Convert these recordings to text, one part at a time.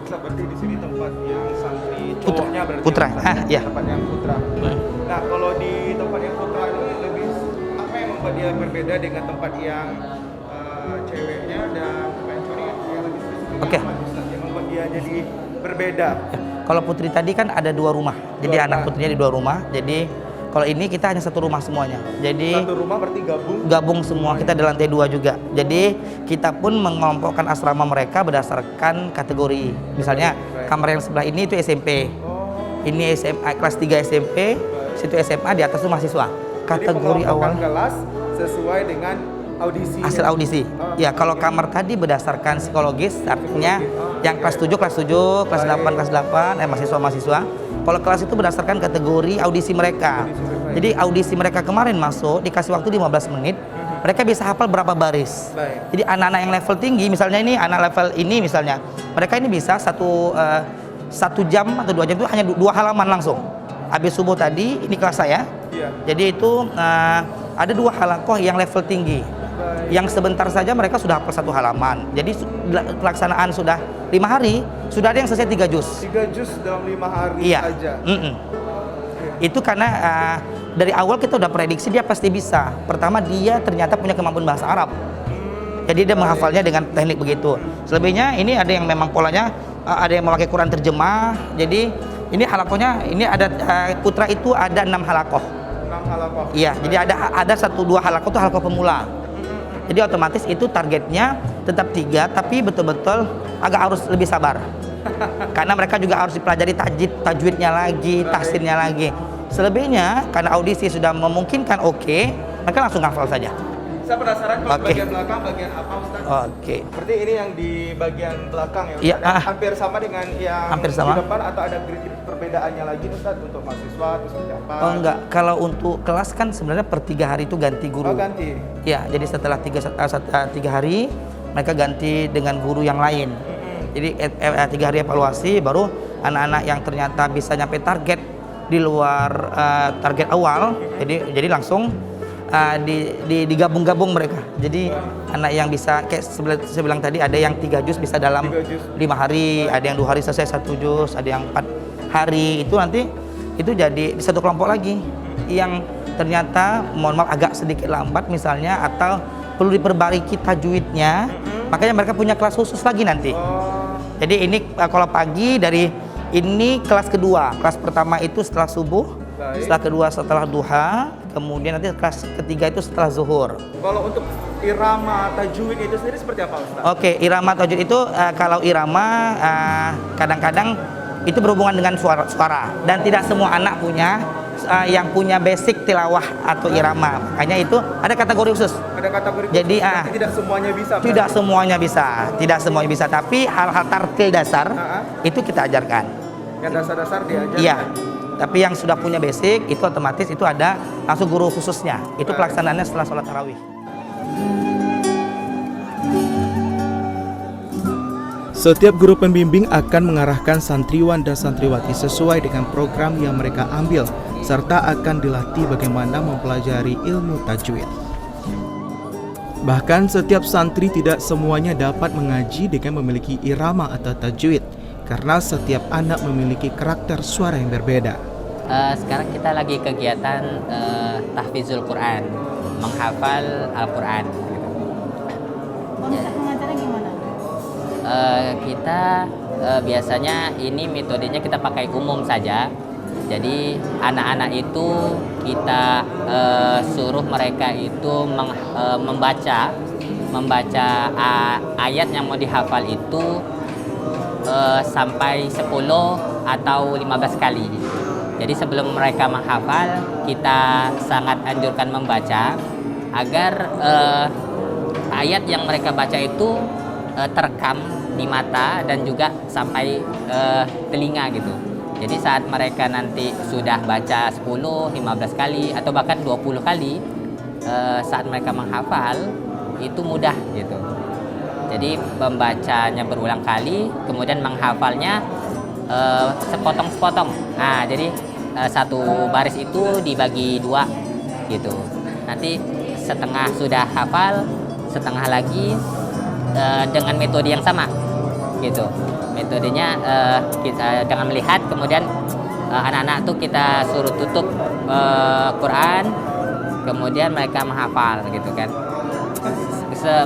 Seperti di sini tempat yang santri Putra. cowoknya berarti. Putra. Ya. Tempat yang putra. Nah, kalau di tempat yang putra ini lebih apa yang membuat dia berbeda dengan tempat yang ceweknya dan tempat yang cowoknya yang lebih spesifik? Oke. Apa, Ustaz, yang membuat dia jadi berbeda? Ya. Kalau putri tadi kan ada 2 rumah. Jadi anak putrinya di 2 rumah. Jadi kalau ini kita hanya 1 rumah semuanya. Jadi Satu rumah berarti gabung semua, kita di lantai 2 juga. Jadi kita pun mengelompokkan asrama mereka berdasarkan kategori. Misalnya kamar yang sebelah ini itu SMP. Ini SMA kelas 3 SMP, situ SMA, di atas itu mahasiswa. Kategori awal kelas sesuai dengan audisi. Hasil audisi. Ya, kalau kamar tadi berdasarkan psikologis, artinya yang kelas 7 kelas 7, kelas 8 kelas 8, mahasiswa-mahasiswa. Kalau kelas itu berdasarkan kategori audisi mereka. Jadi audisi mereka kemarin masuk dikasih waktu 15 menit. Mereka bisa hafal berapa baris. Jadi anak-anak yang level tinggi, misalnya ini anak level ini misalnya, mereka ini bisa 1 jam atau 2 jam itu hanya 2 halaman langsung. Habis subuh tadi, ini kelas saya. Jadi itu ada 2 halakoh yang level tinggi. Yang sebentar saja mereka sudah hafal 1 halaman. Jadi pelaksanaan sudah 5 hari, sudah ada yang selesai 3 juz. 3 juz dalam 5 hari saja. Itu karena dari awal kita udah prediksi dia pasti bisa. Pertama, dia ternyata punya kemampuan bahasa Arab. Jadi dia menghafalnya dengan teknik begitu. Selebihnya ini ada yang memang polanya ada yang memakai Quran terjemah. Jadi ini halakohnya, ini ada putra itu ada 6 halakoh. 6 halakoh. Iya, jadi ada 1-2 halakoh itu halakoh pemula. Jadi otomatis itu targetnya tetap 3, tapi betul-betul agak harus lebih sabar. Karena mereka juga harus dipelajari tajwidnya lagi, tahsinnya lagi. Selebihnya karena audisi sudah memungkinkan mereka langsung hafal saja. Saya penasaran kalau bagian belakang bagian apa, Ustaz? Berarti ini yang di bagian belakang ya, Iya, Ustaz? Hampir sama dengan yang hampir sama. Di depan atau ada perbedaannya lagi, Ustaz, untuk mahasiswa atau seperti apa? Oh enggak, kalau untuk kelas kan sebenarnya per 3 hari itu ganti guru. Oh, ganti? Ya, jadi setelah 3 hari mereka ganti dengan guru yang lain. Jadi 3 hari evaluasi, baru anak-anak yang ternyata bisa nyampe target di luar target awal, jadi langsung digabung-gabung mereka. Jadi anak yang bisa kayak saya bilang tadi, ada yang 3 juz bisa dalam 5 hari, ada yang 2 hari selesai 1 juz, ada yang 4 hari. Itu nanti itu jadi di satu kelompok lagi yang ternyata mohon maaf agak sedikit lambat misalnya, atau perlu diperbaiki tajwidnya, makanya mereka punya kelas khusus lagi nanti. Jadi ini kalau pagi dari ini kelas kedua, kelas pertama itu setelah subuh, setelah kedua setelah duha, kemudian nanti kelas ketiga itu setelah zuhur. Kalau untuk irama tajwid itu sendiri seperti apa, Ustaz? Irama tajwid itu kalau irama kadang-kadang itu berhubungan dengan suara dan tidak semua anak punya yang punya basic tilawah atau irama. Makanya itu ada kategori khusus. Ada kategori khusus. Jadi tidak semuanya bisa. Tidak semuanya bisa, tidak semuanya bisa. Tapi hal-hal tartil dasar itu kita ajarkan. Yang dasar-dasar diajarkan. Iya. Tapi yang sudah punya basic itu otomatis itu ada langsung guru khususnya. Itu pelaksanaannya setelah sholat tarawih. Setiap guru pembimbing akan mengarahkan santriwan dan santriwati sesuai dengan program yang mereka ambil, serta akan dilatih bagaimana mempelajari ilmu tajwid. Bahkan setiap santri tidak semuanya dapat mengaji dengan memiliki irama atau tajwid, karena setiap anak memiliki karakter suara yang berbeda. Sekarang kita lagi kegiatan tahfizul Quran, menghafal Al-Quran. Mengajarnya gimana? Kita biasanya ini metodenya kita pakai umum saja. Jadi anak-anak itu kita suruh mereka itu membaca ayat yang mau dihafal itu sampai 10 atau 15 kali. Jadi sebelum mereka menghafal, kita sangat anjurkan membaca agar ayat yang mereka baca itu terekam di mata dan juga sampai telinga gitu. Jadi saat mereka nanti sudah baca 10, 15 kali atau bahkan 20 kali, saat mereka menghafal itu mudah gitu. Jadi membacanya berulang kali, kemudian menghafalnya sepotong-sepotong. Nah, jadi satu baris itu dibagi 2 gitu. Nanti setengah sudah hafal, setengah lagi dengan metode yang sama. gitu. Metodenya kita dengan melihat, kemudian anak-anak tuh kita suruh tutup Quran, kemudian mereka menghafal gitu kan.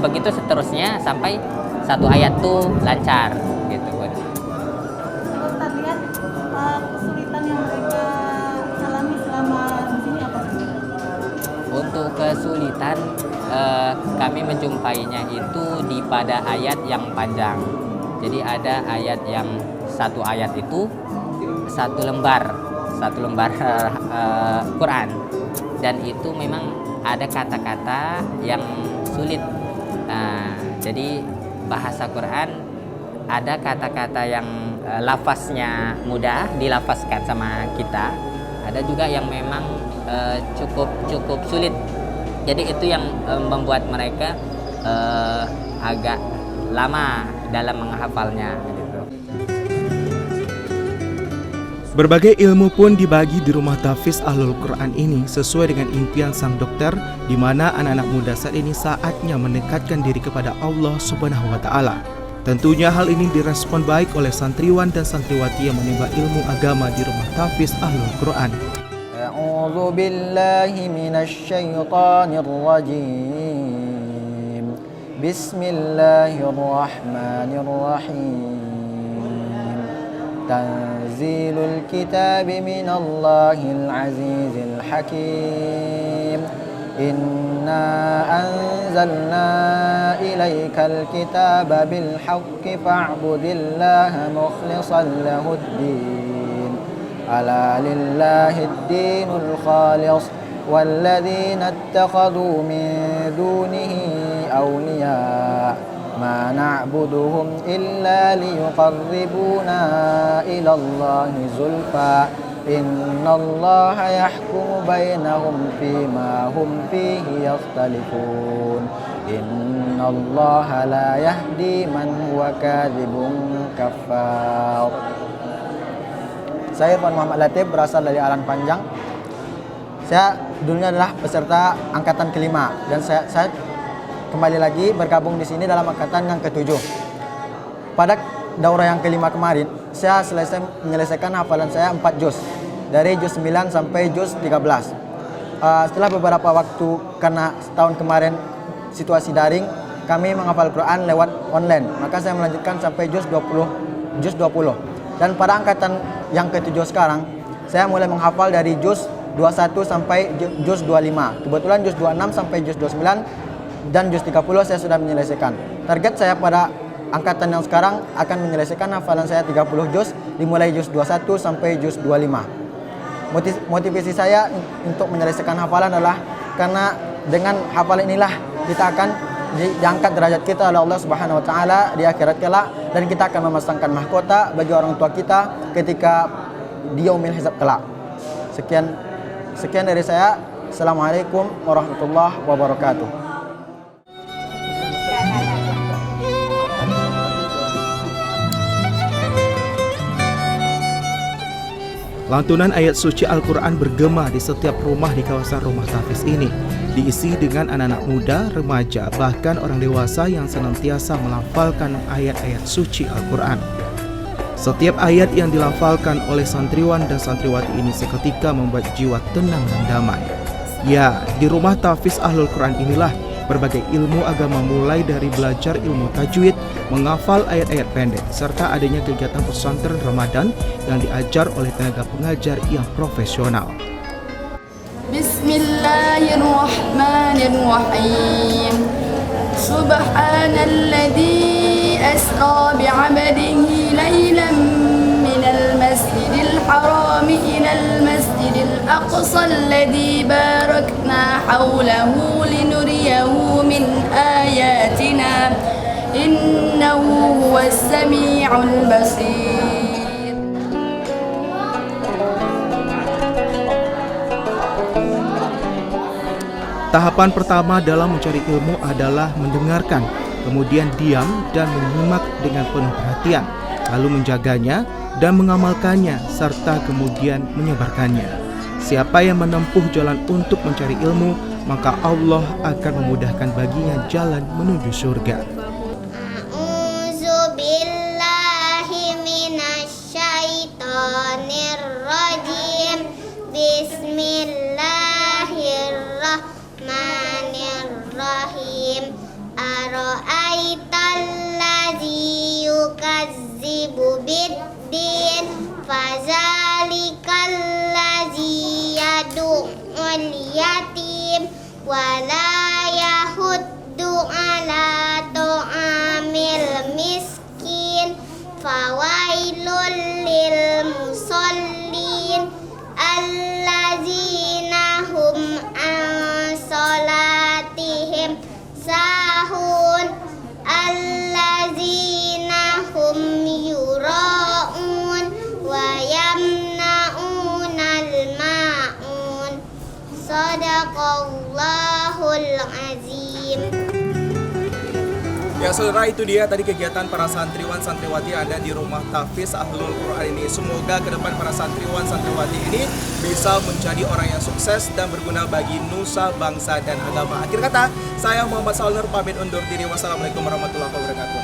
Begitu seterusnya sampai satu ayat tuh lancar gitu Bun. Ustaz, lihat kesulitan yang mereka alami selama di sini apa? Untuk kesulitan kami menjumpainya itu di pada ayat yang panjang. Jadi ada ayat yang satu ayat itu satu lembar Quran, dan itu memang ada kata-kata yang sulit. Nah, jadi bahasa Quran ada kata-kata yang lafaznya mudah dilafazkan sama kita, ada juga yang memang cukup sulit. Jadi itu yang membuat mereka agak lama dalam menghafalnya gitu. Berbagai ilmu pun dibagi di rumah tahfiz Ahlul Quran ini sesuai dengan impian sang dokter, di mana anak-anak muda saat ini saatnya mendekatkan diri kepada Allah Subhanahu wa Ta'ala. Tentunya hal ini direspon baik oleh santriwan dan santriwati yang menimba ilmu agama di rumah tahfiz Ahlul Quran. A'udzu billahi minasy syaithanir rajim. Bismillahirrahmanirrahim. Tanzilul kitab minallahil azizil hakim. Inna anzalna ilaikal kitaba bil haqqi fa'budillaha mukhlishan lahuddin. Ala lillahid dinul khalis walladzina ittakhadhu min dunihi awliya ma na'buduhum illa liyuqarribuna ila Allahi zulfa innallaha yahkumu bainahum fima hum fihi yakhtalifun innallaha la yahdi man huwa kadzibun kafar. Saya Irfan Muhammad Latif, berasal dari Alan Panjang. Saya dulunya adalah peserta angkatan kelima, dan saya kembali lagi bergabung di sini dalam angkatan yang ke-7. Pada daurah yang kelima kemarin, saya menyelesaikan hafalan saya 4 juz, dari juz 9 sampai juz 13. Setelah beberapa waktu, karena setahun kemarin situasi daring, kami menghafal Quran lewat online, maka saya melanjutkan sampai juz 20. Dan pada angkatan yang ke-7 sekarang, saya mulai menghafal dari juz 21 sampai juz 25. Kebetulan juz 26 sampai juz 29 dan juz 30 saya sudah menyelesaikan. Target saya pada angkatan yang sekarang akan menyelesaikan hafalan saya 30 juz, dimulai juz 21 sampai juz 25. Motivasi saya untuk menyelesaikan hafalan adalah karena dengan hafalan inilah kita akan diangkat derajat kita oleh Allah Subhanahu wa Ta'ala di akhirat kelak, dan kita akan memasangkan mahkota bagi orang tua kita ketika di yaumil hisab kelak. Sekian dari saya. Assalamualaikum warahmatullahi wabarakatuh. Lantunan ayat suci Al-Quran bergema di setiap rumah di kawasan rumah tahfiz ini, diisi dengan anak-anak muda, remaja, bahkan orang dewasa yang senantiasa melafalkan ayat-ayat suci Al-Quran. Setiap ayat yang dilafalkan oleh santriwan dan santriwati ini seketika membuat jiwa tenang dan damai. Ya, di rumah tahfiz Ahlul Quran inilah berbagai ilmu agama, mulai dari belajar ilmu tajwid, menghafal ayat-ayat pendek, serta adanya kegiatan pesantren Ramadan yang diajar oleh tenaga pengajar yang profesional. Bismillahirrahmanirrahim. Subhanalladzi asra bi'abdihi laylan minal masjidil harami ilal masjidil aqsa alladzi barakna hawlahu linuriyahu min ayatina innahu huwas sami'ul basir. Tahapan pertama dalam mencari ilmu adalah mendengarkan, kemudian diam dan menyimak dengan penuh perhatian, lalu menjaganya dan mengamalkannya, serta kemudian menyebarkannya. Siapa yang menempuh jalan untuk mencari ilmu, maka Allah akan memudahkan baginya jalan menuju surga. A'udzu billahi yukadzibu biddin fazalikal ladzi yad'ul yatim wa la yahuddu ala ta'amil miskin fawailul lil musallin allazina hum an salatihim sahun allazina hum yura'un wa yamna'unal ma'un. Sadaqallahul azim. Ya saudara, itu dia tadi kegiatan para santriwan santriwati yang ada di rumah tahfiz Ahlul Quran ini. Semoga ke depan para santriwan santriwati ini bisa menjadi orang yang sukses dan berguna bagi nusa, bangsa dan agama. Akhir kata, saya Muhammad Salnur pamit undur diri. Wassalamualaikum warahmatullahi wabarakatuh.